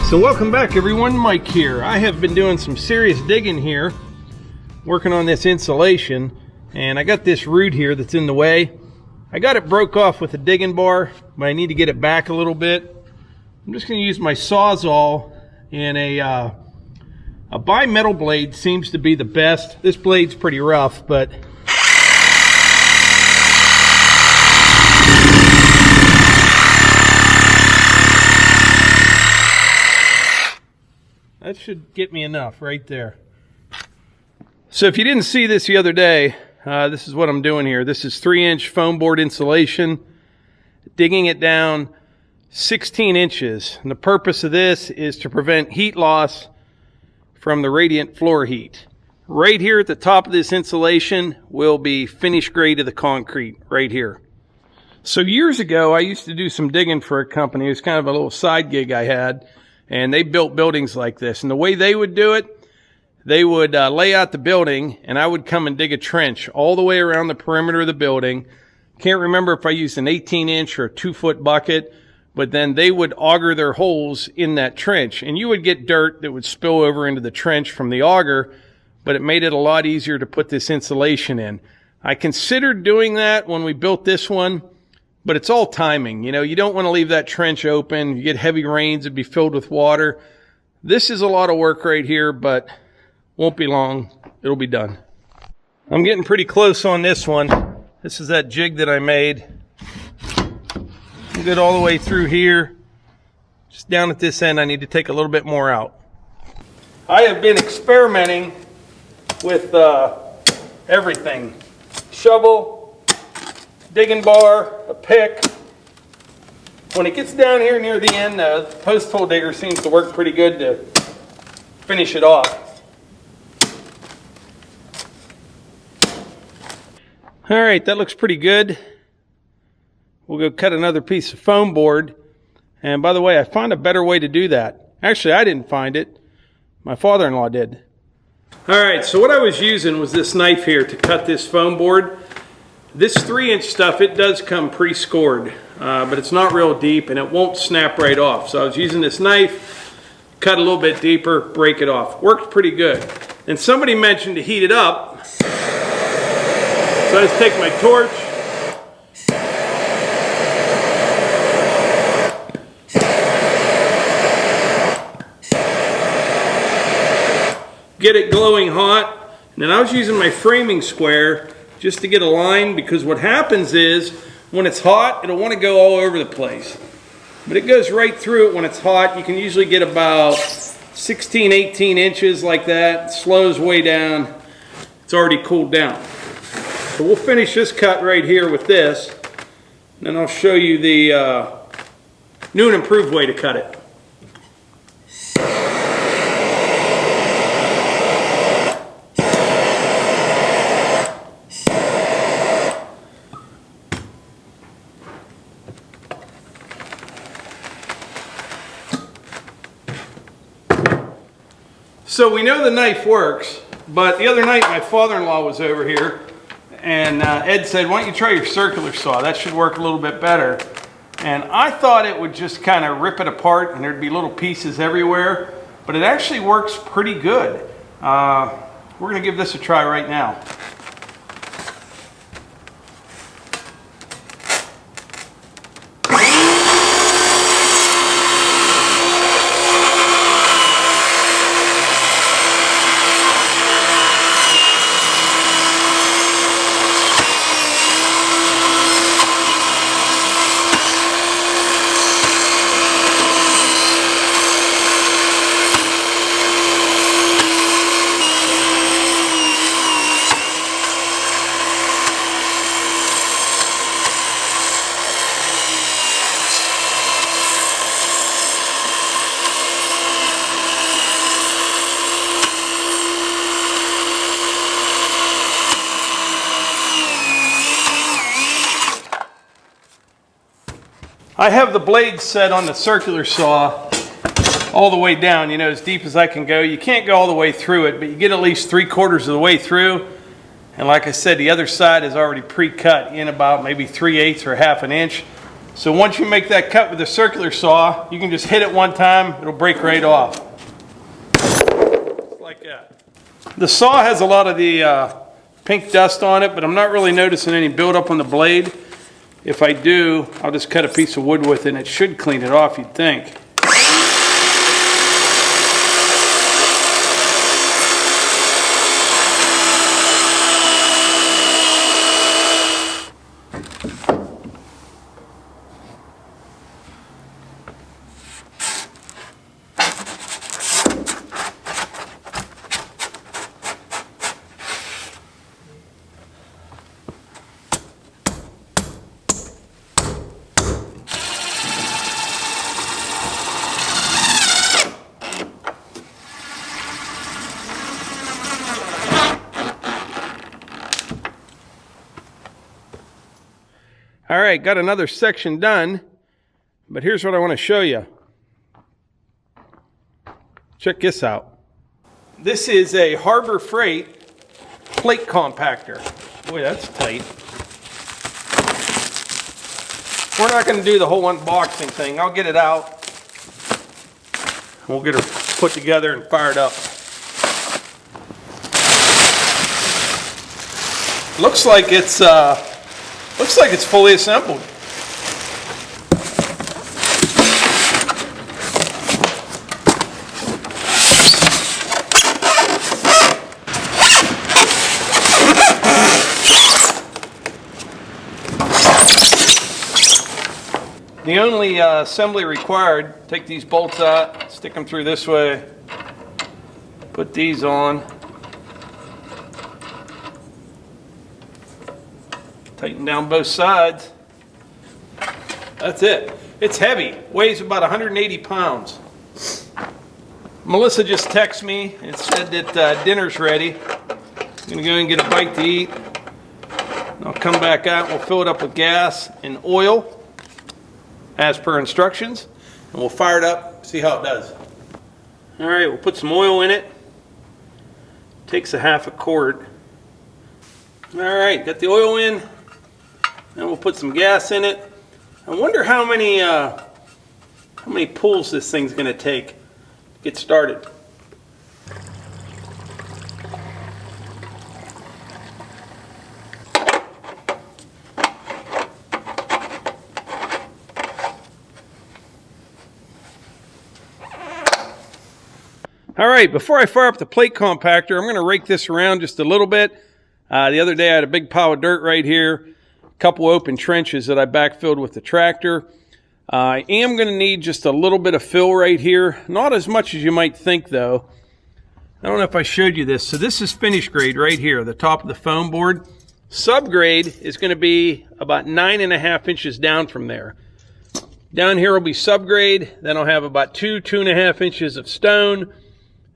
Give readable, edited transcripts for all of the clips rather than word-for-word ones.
So welcome back everyone, Mike here. I have been doing some serious digging here, working on this insulation, and I got this root here that's in the way. I got it broke off with a digging bar, but I need to get it back a little bit. I'm just going to use my Sawzall, and a bimetal blade seems to be the best. This blade's pretty rough, but that should get me enough right there. So if you didn't see this the other day, this is what I'm doing here. This is 3-inch foam board insulation, digging it down 16 inches. And the purpose of this is to prevent heat loss from the radiant floor heat. Right here at the top of this insulation will be finish grade of the concrete right here. So years ago, I used to do some digging for a company. It was kind of a little side gig I had. And they built buildings like this. And the way they would do it, they would lay out the building, and I would come and dig a trench all the way around the perimeter of the building. Can't remember if I used an 18-inch or a 2-foot bucket, but then they would auger their holes in that trench. And you would get dirt that would spill over into the trench from the auger, but it made it a lot easier to put this insulation in. I considered doing that when we built this one, but it's all timing. You know, you don't want to leave that trench open. You get heavy rains, it'd be filled with water. This is a lot of work right here, but won't be long. It'll be done. I'm getting pretty close on this one. This is that jig that I made. I'm good all the way through here. Just down at this end, I need to take a little bit more out. I have been experimenting with everything. Shovel, digging bar, a pick. When it gets down here near the end, the post hole digger seems to work pretty good to finish it off. All right, that looks pretty good. We'll go cut another piece of foam board. And by the way, I found a better way to do that. Actually, I didn't find it. My father-in-law did. All right, so what I was using was this knife here to cut this foam board. This 3-inch stuff, it does come pre-scored, but it's not real deep and it won't snap right off. So I was using this knife, cut a little bit deeper, break it off. Worked pretty good. And somebody mentioned to heat it up. So I just take my torch, get it glowing hot, and then I was using my framing square just to get a line, because what happens is when it's hot, it'll want to go all over the place. But it goes right through it when it's hot. You can usually get about 16, 18 inches like that. It slows way down. It's already cooled down. So we'll finish this cut right here with this. And then I'll show you the new and improved way to cut it. So we know the knife works, but the other night my father-in-law was over here, and Ed said, why don't you try your circular saw? That should work a little bit better. And I thought it would just kind of rip it apart and there'd be little pieces everywhere, but it actually works pretty good. We're going to give this a try right now. I have the blade set on the circular saw all the way down, you know, as deep as I can go. You can't go all the way through it, but you get at least 3/4 of the way through. And like I said, the other side is already pre-cut in about maybe 3/8 or 1/2 inch. So once you make that cut with a circular saw, you can just hit it one time, it'll break right off. Like that. The saw has a lot of the pink dust on it, but I'm not really noticing any buildup on the blade. If I do, I'll just cut a piece of wood with it and it should clean it off, you'd think. All right, got another section done, but here's what I want to show you. Check this out. This is a Harbor Freight plate compactor. Boy, that's tight. We're not going to do the whole unboxing thing. I'll get it out. We'll get her put together and fired up. Looks like it's fully assembled. The only assembly required, take these bolts out, stick them through this way, put these on, tighten down both sides. That's it. It's heavy, weighs about 180 pounds. Melissa just texted me and said that dinner's ready. I'm gonna go and get a bite to eat. I'll come back out, we'll fill it up with gas and oil as per instructions, and we'll fire it up, see how it does. All right, we'll put some oil in it. Takes a half a quart. All right, got the oil in. Then we'll put some gas in it. I wonder how many pulls this thing's gonna take to get started. All right, before I fire up the plate compactor, I'm going to rake this around just a little bit. The other day I had a big pile of dirt right here, a couple open trenches that I backfilled with the tractor. I am going to need just a little bit of fill right here. Not as much as you might think though. I don't know if I showed you this. So this is finish grade right here, the top of the foam board. Subgrade is going to be about 9.5 inches down from there. Down here will be subgrade. Then I'll have about 2.5 inches of stone,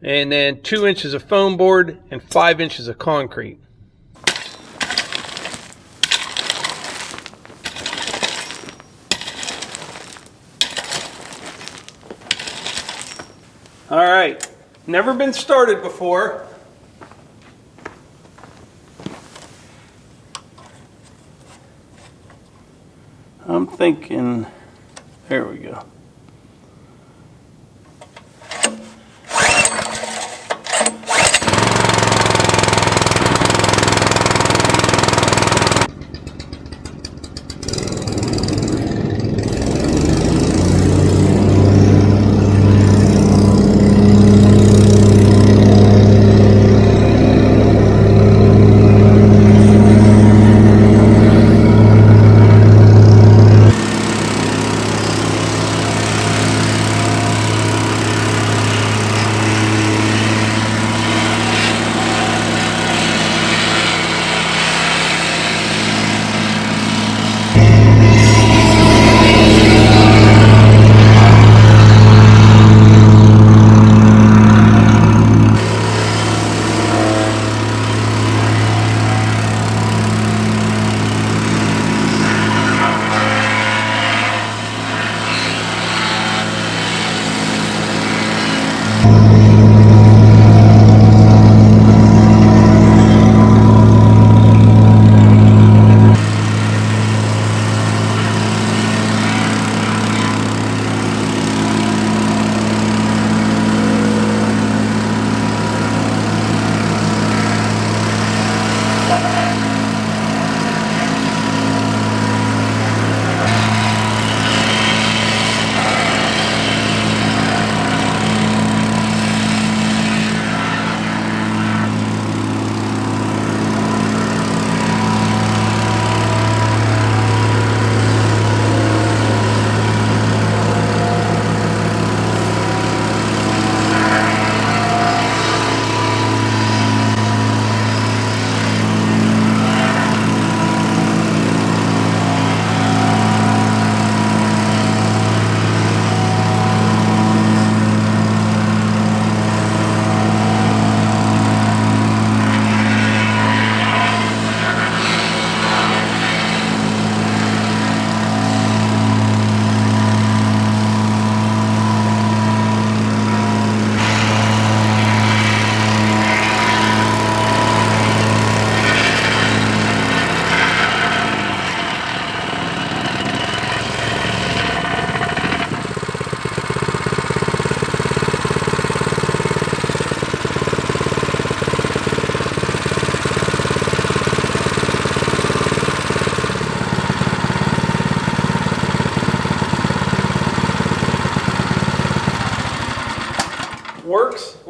and then 2 inches of foam board and 5 inches of concrete. All right, never been started before. I'm thinking, there we go.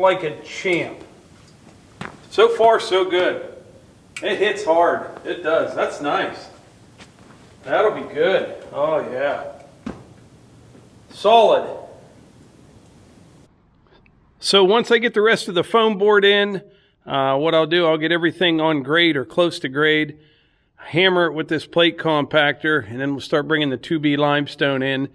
like a champ. So far, so good. It hits hard. It does. That's nice. That'll be good. Oh, yeah. Solid. So once I get the rest of the foam board in, what I'll do, I'll get everything on grade or close to grade, hammer it with this plate compactor, and then we'll start bringing the 2B limestone in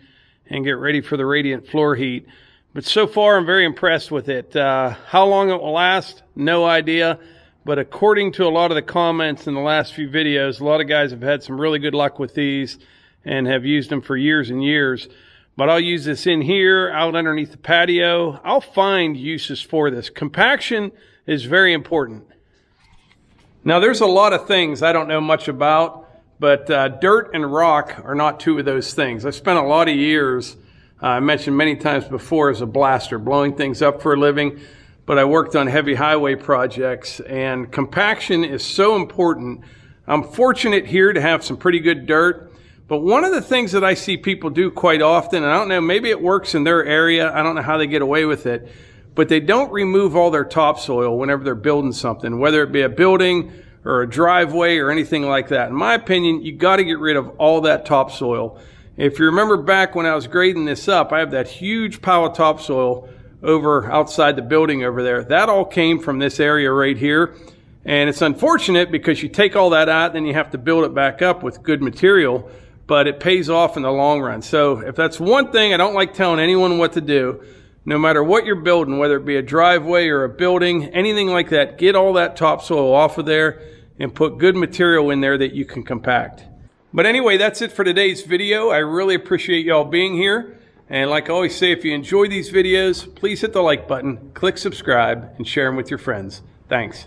and get ready for the radiant floor heat. But so far, I'm very impressed with it. How long it will last, no idea. But according to a lot of the comments in the last few videos, a lot of guys have had some really good luck with these and have used them for years and years. But I'll use this in here, out underneath the patio. I'll find uses for this. Compaction is very important. Now, there's a lot of things I don't know much about, but dirt and rock are not two of those things. I spent a lot of years, I mentioned many times before, as a blaster, blowing things up for a living, but I worked on heavy highway projects, and compaction is so important. I'm fortunate here to have some pretty good dirt, but one of the things that I see people do quite often, and I don't know, maybe it works in their area, I don't know how they get away with it, but they don't remove all their topsoil whenever they're building something, whether it be a building or a driveway or anything like that. In my opinion, you got to get rid of all that topsoil. If you remember back when I was grading this up, I have that huge pile of topsoil over outside the building over there. That all came from this area right here. And it's unfortunate because you take all that out, then you have to build it back up with good material, but it pays off in the long run. So if that's one thing, I don't like telling anyone what to do. No matter what you're building, whether it be a driveway or a building, anything like that, get all that topsoil off of there and put good material in there that you can compact. But anyway, that's it for today's video. I really appreciate y'all being here. And like I always say, if you enjoy these videos, please hit the like button, click subscribe, and share them with your friends. Thanks.